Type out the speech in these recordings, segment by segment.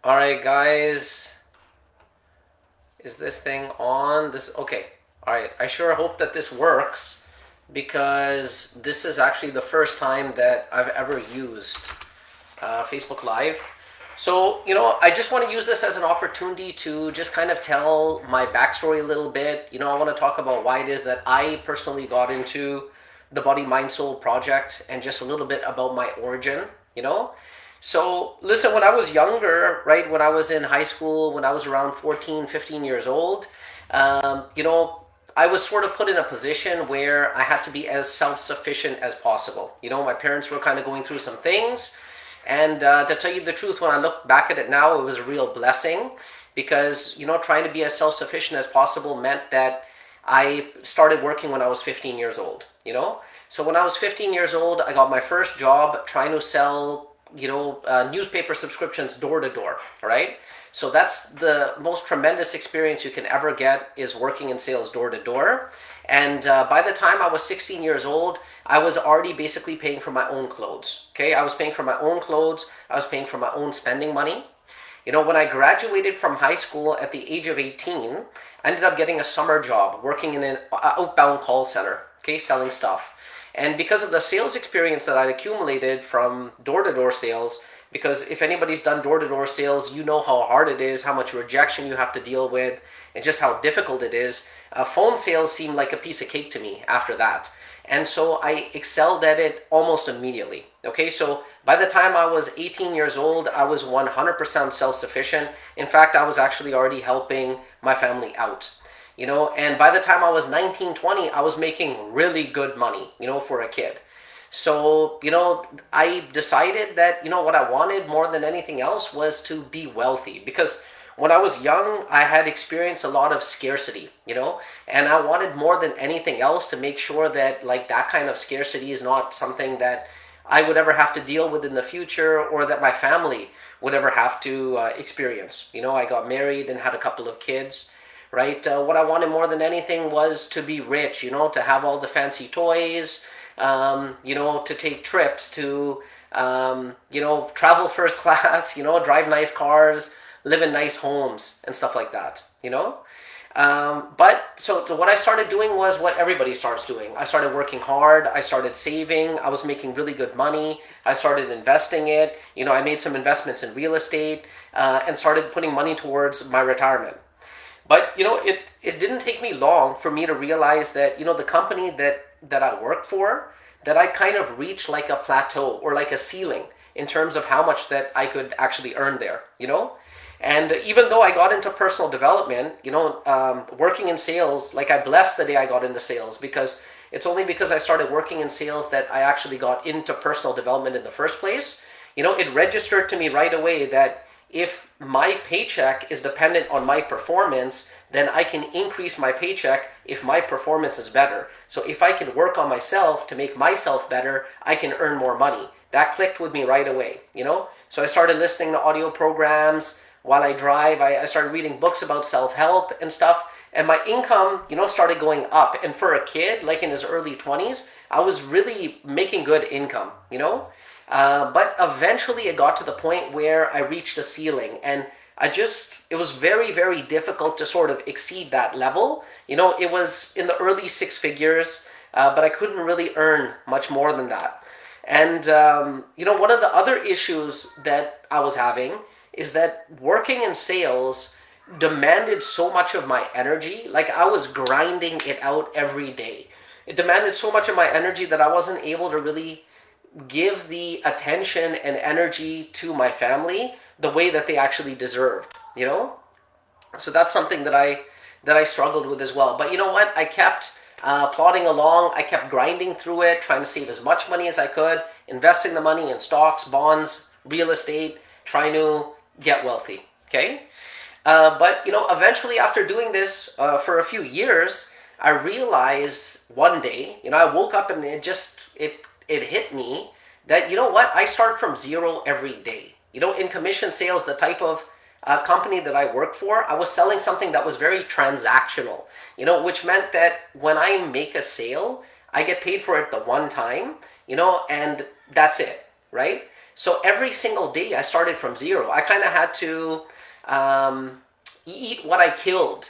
All right, guys, is this thing on? This okay. All right. I sure hope that this works because this is actually the first time that I've ever used Facebook Live. So, I just want to use this as an opportunity to just kind of tell my backstory a little bit. I want to talk about why it is that I personally got into the Body Mind Soul project and just a little bit about my origin, you know? So, listen, when I was younger, right, when I was in high school, when I was around 14, 15 years old, I was sort of put in a position where I had to be as self sufficient as possible. My parents were kind of going through some things. And to tell you the truth, when I look back at it now, it was a real blessing because, trying to be as self sufficient as possible meant that I started working when I was 15 years old. So when I was 15 years old, I got my first job trying to sell newspaper subscriptions door to door, right? So that's the most tremendous experience you can ever get is working in sales door to door. And by the time I was 16 years old, I was already basically paying for my own clothes. Okay, I was paying for my own clothes. I was paying for my own spending money. When I graduated from high school at the age of 18, I ended up getting a summer job working in an outbound call center, okay, selling stuff. And because of the sales experience that I'd accumulated from door-to-door sales, because if anybody's done door-to-door sales, you know how hard it is, how much rejection you have to deal with, and just how difficult it is. Phone sales seemed like a piece of cake to me after that. And so I excelled at it almost immediately. Okay, so by the time I was 18 years old, I was 100% self-sufficient. In fact, I was actually already helping my family out. And by the time I was 19, 20, I was making really good money, for a kid. So, I decided that, what I wanted more than anything else was to be wealthy because when I was young, I had experienced a lot of scarcity, and I wanted more than anything else to make sure that like that kind of scarcity is not something that I would ever have to deal with in the future or that my family would ever have to experience. I got married and had a couple of kids, right? What I wanted more than anything was to be rich, to have all the fancy toys, to take trips, to, travel first class, drive nice cars, live in nice homes and stuff like that. But so what I started doing was what everybody starts doing. I started working hard. I started saving. I was making really good money. I started investing it. I made some investments in real estate and started putting money towards my retirement. But it didn't take me long for me to realize that the company that I worked for, that I kind of reached like a plateau or like a ceiling in terms of how much that I could actually earn there. And even though I got into personal development, working in sales, like I blessed the day I got into sales because it's only because I started working in sales that I actually got into personal development in the first place. It registered to me right away that if my paycheck is dependent on my performance, then I can increase my paycheck if my performance is better. So if I can work on myself to make myself better, I can earn more money. That clicked with me right away. So I started listening to audio programs while I drive. I started reading books about self-help and stuff. And my income, started going up. And for a kid, like in his early 20s, I was really making good income. But eventually it got to the point where I reached a ceiling and it was very, very difficult to sort of exceed that level. It was in the early six figures, but I couldn't really earn much more than that. And, one of the other issues that I was having is that working in sales demanded so much of my energy. Like I was grinding it out every day. It demanded so much of my energy that I wasn't able to really give the attention and energy to my family the way that they actually deserved. So that's something that I struggled with as well. But you know what? I kept plodding along. I kept grinding through it, trying to save as much money as I could, investing the money in stocks, bonds, real estate, trying to get wealthy. Okay. But eventually, after doing this for a few years, I realized one day, I woke up and it hit me that I start from zero every day. In commission sales, the type of company that I work for, I was selling something that was very transactional. Which meant that when I make a sale, I get paid for it the one time. And that's it, right? So every single day I started from zero. I kind of had to eat what I killed,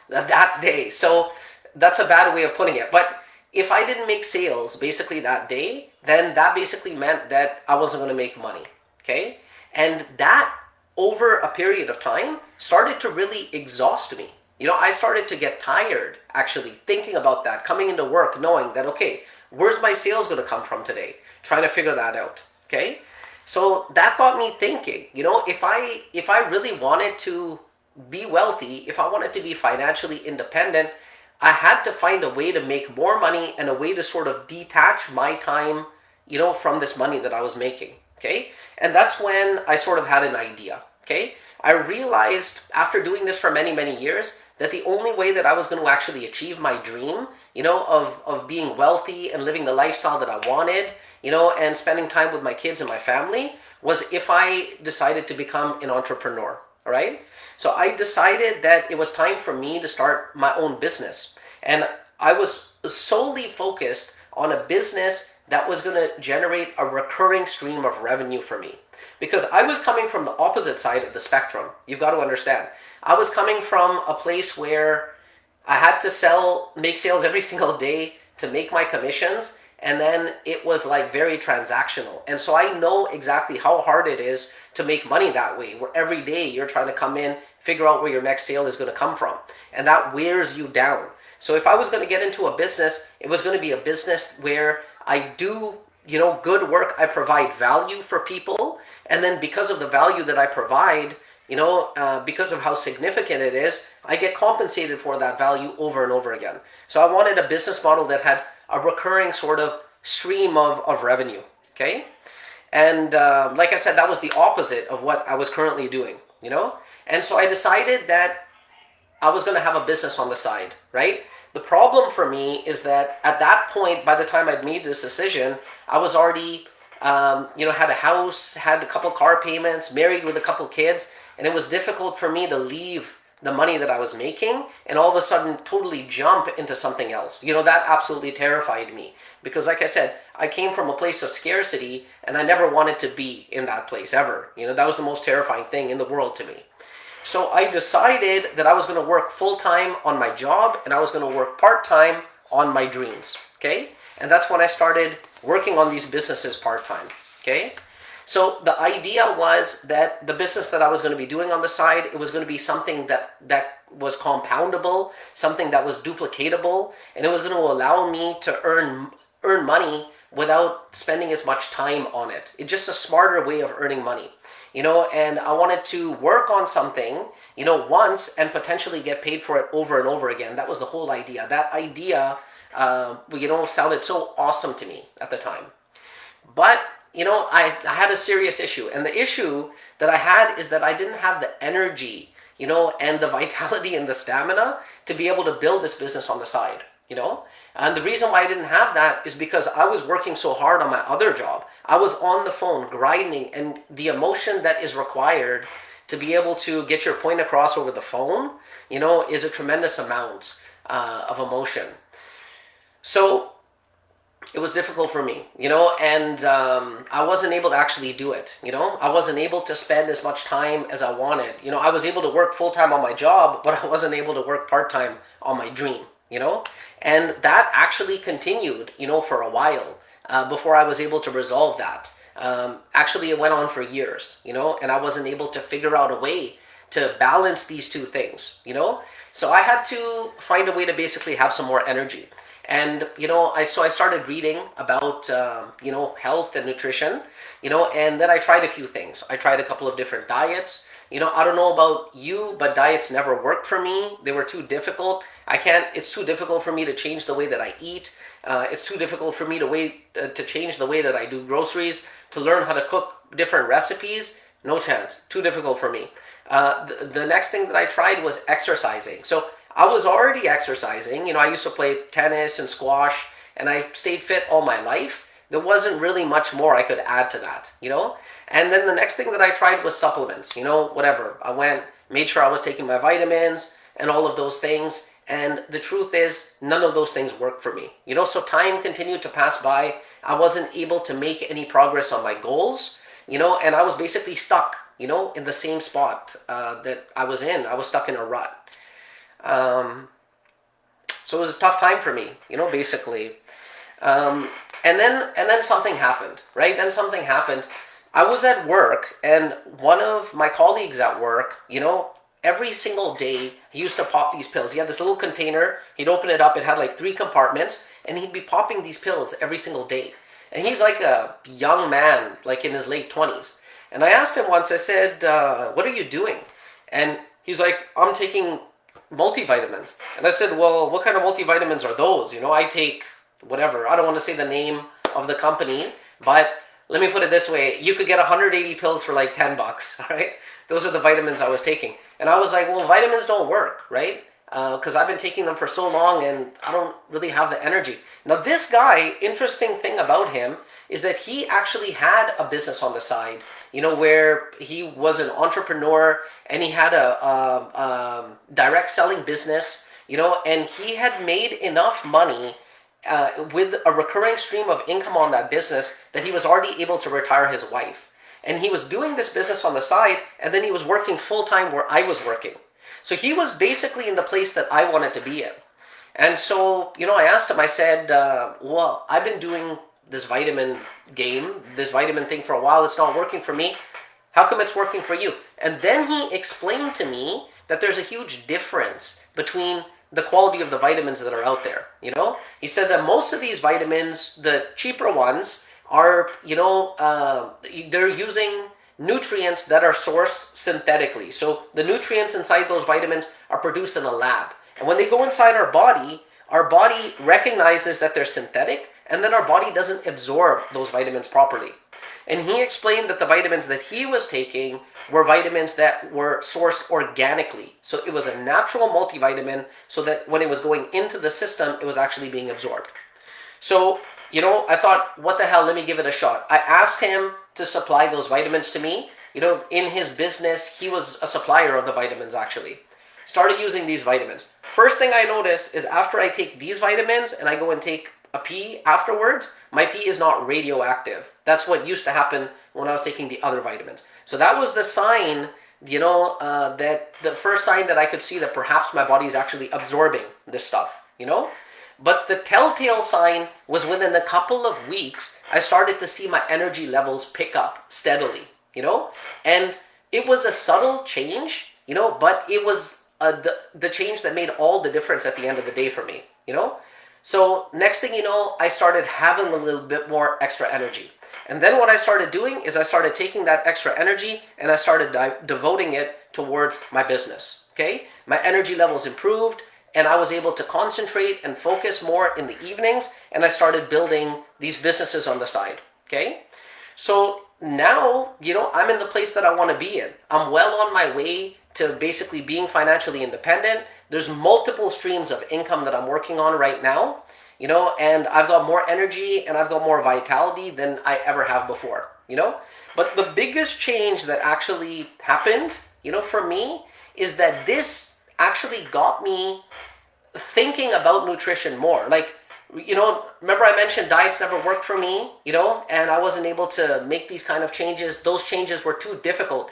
that day. So that's a bad way of putting it. But if I didn't make sales basically that day, then that basically meant that I wasn't going to make money. Okay? And that over a period of time started to really exhaust me. I started to get tired actually thinking about that, coming into work knowing that, okay, where's my sales going to come from today? Trying to figure that out. Okay? So that got me thinking, if I really wanted to be wealthy, if I wanted to be financially independent, I had to find a way to make more money and a way to sort of detach my time, from this money that I was making. Okay? And that's when I sort of had an idea. Okay? I realized after doing this for many, many years that the only way that I was going to actually achieve my dream, of being wealthy and living the lifestyle that I wanted, and spending time with my kids and my family was if I decided to become an entrepreneur. All right? So I decided that it was time for me to start my own business. And I was solely focused on a business that was going to generate a recurring stream of revenue for me. Because I was coming from the opposite side of the spectrum. You've got to understand. I was coming from a place where I had to make sales every single day to make my commissions. And then it was like very transactional. And so I know exactly how hard it is to make money that way, where every day you're trying to come in, figure out where your next sale is going to come from. And that wears you down. So if I was going to get into a business, it was going to be a business where I do, good work. I provide value for people. And then because of the value that I provide, because of how significant it is, I get compensated for that value over and over again. So I wanted a business model that had a recurring sort of stream of revenue. Okay? And like I said, that was the opposite of what I was currently doing, And so I decided that I was going to have a business on the side, right? The problem for me is that at that point, by the time I'd made this decision, I was already, had a house, had a couple car payments, married with a couple kids, and it was difficult for me to leave the money that I was making and all of a sudden totally jump into something else. That absolutely terrified me because like I said, I came from a place of scarcity and I never wanted to be in that place ever. That was the most terrifying thing in the world to me. So I decided that I was going to work full-time on my job and I was going to work part-time on my dreams. Okay? And that's when I started working on these businesses part-time. Okay? So the idea was that the business that I was going to be doing on the side, it was going to be something that was compoundable, something that was duplicatable, and it was going to allow me to earn money without spending as much time on it. It's just a smarter way of earning money. And I wanted to work on something, once and potentially get paid for it over and over again. That was the whole idea. That idea, sounded so awesome to me at the time. But I had a serious issue. And the issue that I had is that I didn't have the energy, and the vitality and the stamina to be able to build this business on the side, And the reason why I didn't have that is because I was working so hard on my other job. I was on the phone grinding, and the emotion that is required to be able to get your point across over the phone, is a tremendous amount of emotion. So it was difficult for me, and I wasn't able to actually do it, I wasn't able to spend as much time as I wanted. I was able to work full-time on my job, but I wasn't able to work part-time on my dream, and that actually continued, for a while before I was able to resolve that. Actually, it went on for years, and I wasn't able to figure out a way to balance these two things, So I had to find a way to basically have some more energy. And, I started reading about, health and nutrition, and then I tried a few things. I tried a couple of different diets. I don't know about you, but diets never worked for me. They were too difficult. It's too difficult for me to change the way that I eat. It's too difficult for me to change the way that I do groceries, to learn how to cook different recipes. No chance. Too difficult for me. The next thing that I tried was exercising. So I was already exercising. I used to play tennis and squash, and I stayed fit all my life. There wasn't really much more I could add to that, And then the next thing that I tried was supplements, whatever. I made sure I was taking my vitamins and all of those things. And the truth is, none of those things worked for me. So time continued to pass by. I wasn't able to make any progress on my goals. and I was basically stuck, in the same spot that I was in. I was stuck in a rut. Um, so it was a tough time for me, basically. Um, and then something happened, right? Then something happened. I was at work, and one of my colleagues at work, every single day he used to pop these pills. He had this little container. He'd open it up. It had like 3 compartments, and he'd be popping these pills every single day. And he's like a young man, like in his late 20s. And I asked him once, I said, what are you doing? And he's like, I'm taking multivitamins. And I said, well, what kind of multivitamins are those? I take whatever. I don't want to say the name of the company, but let me put it this way. You could get 180 pills for like $10, all right? Those are the vitamins I was taking. And I was like, well, vitamins don't work, right? Because I've been taking them for so long and I don't really have the energy. Now, this guy, interesting thing about him is that he actually had a business on the side, where he was an entrepreneur and he had a direct selling business, and he had made enough money with a recurring stream of income on that business that he was already able to retire his wife. And he was doing this business on the side, and then he was working full-time where I was working. So he was basically in the place that I wanted to be in. And so, I asked him, I said, well, I've been doing this vitamin this vitamin thing for a while. It's not working for me. How come it's working for you? And then he explained to me that there's a huge difference between the quality of the vitamins that are out there. He said that most of these vitamins, the cheaper ones, are, they're using nutrients that are sourced synthetically. So the nutrients inside those vitamins are produced in a lab. And when they go inside our body recognizes that they're synthetic, and then our body doesn't absorb those vitamins properly. And he explained that the vitamins that he was taking were vitamins that were sourced organically. So it was a natural multivitamin, so that when it was going into the system, it was actually being absorbed. So, I thought, what the hell, let me give it a shot. I asked him to supply those vitamins to me. In his business, he was a supplier of the vitamins, actually. Started using these vitamins. First thing I noticed is after I take these vitamins and I go and take a pee afterwards, my pee is not radioactive. That's what used to happen when I was taking the other vitamins. So that was the sign, that the first sign that I could see that perhaps my body is actually absorbing this stuff, But the telltale sign was within a couple of weeks, I started to see my energy levels pick up steadily, And it was a subtle change, but it was the change that made all the difference at the end of the day for me, So next thing you know, I started having a little bit more extra energy. And then what I started doing is I started taking that extra energy and I started devoting it towards my business, okay? My energy levels improved and I was able to concentrate and focus more in the evenings, and I started building these businesses on the side, okay? So now, I'm in the place that I want to be in. I'm well on my way to basically being financially independent. There's multiple streams of income that I'm working on right now, and I've got more energy and I've got more vitality than I ever have before, But the biggest change that actually happened, for me, is that this actually got me thinking about nutrition more. Like, remember I mentioned diets never worked for me, and I wasn't able to make these kind of changes. Those changes were too difficult.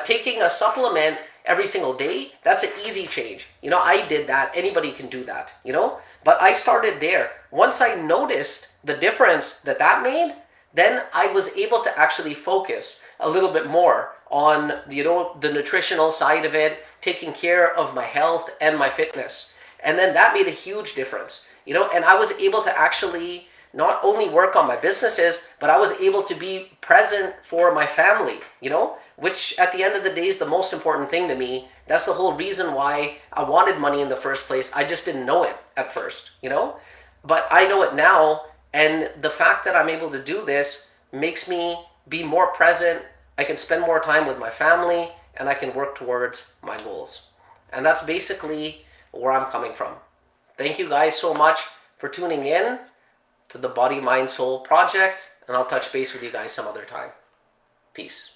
Taking a supplement every single day, that's an easy change. I did that. Anybody can do that, But I started there. Once I noticed the difference that made, then I was able to actually focus a little bit more on, the nutritional side of it, taking care of my health and my fitness. And then that made a huge difference, and I was able to actually not only work on my businesses, but I was able to be present for my family, which at the end of the day is the most important thing to me. That's the whole reason why I wanted money in the first place. I just didn't know it at first, but I know it now. And the fact that I'm able to do this makes me be more present. I can spend more time with my family and I can work towards my goals. And that's basically where I'm coming from. Thank you guys so much for tuning in to the Body, Mind, Soul Project, and I'll touch base with you guys some other time. Peace.